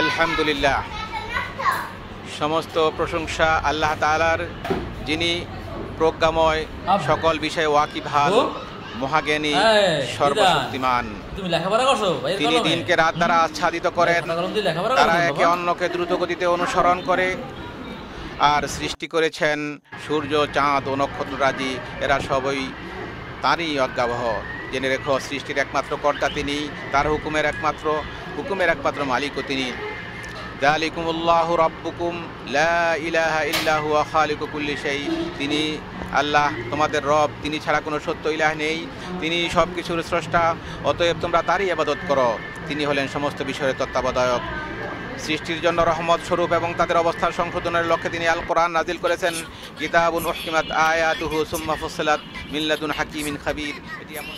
আলহামদুলিল্লাহ, সমস্ত প্রশংসা আল্লাহ তাআলার, যিনি প্রজ্ঞাময়, সকল বিষয়ে ওয়াকিবহাল, মহাজ্ঞানী, সর্বশক্তিমান। তিনি দিনকে রাত দ্বারা আচ্ছাদিত করেন, তারা একে অন্যকে দ্রুত গতিতে অনুসরণ করে। আর সৃষ্টি করেছেন সূর্য, চাঁদ ও নক্ষত্ররাজি, এরা সবই তারই অজ্ঞাবহ। জেনে রেখো, সৃষ্টির একমাত্র কর্তা তিনি, তার হুকুমের একমাত্র মালিকও তিনি। যালিকুমুল্লাহু রাব্বুকুম লা ইলাহা ইল্লা হুয়া খালিকু কুল্লি শাই। তিনি আল্লাহ, তোমাদের রব, তিনি ছাড়া কোনো সত্য ইলাহ নেই, তিনি সব কিছুর স্রষ্টা, অতএব তোমরা তারই ইবাদত করো। তিনি হলেন সমস্ত বিষয়ের তত্ত্বাবধায়ক। সৃষ্টির জন্য রহমত স্বরূপ এবং তাদের অবস্থার সংশোধনের লক্ষ্যে তিনি আল কোরআন নাজিল করেছেন। কিতাবুন উহকিমাত আয়াতুহু সুম্মা ফুসসিলাত মিন লাদুন হাকিমিন খাবীর। এটি এমন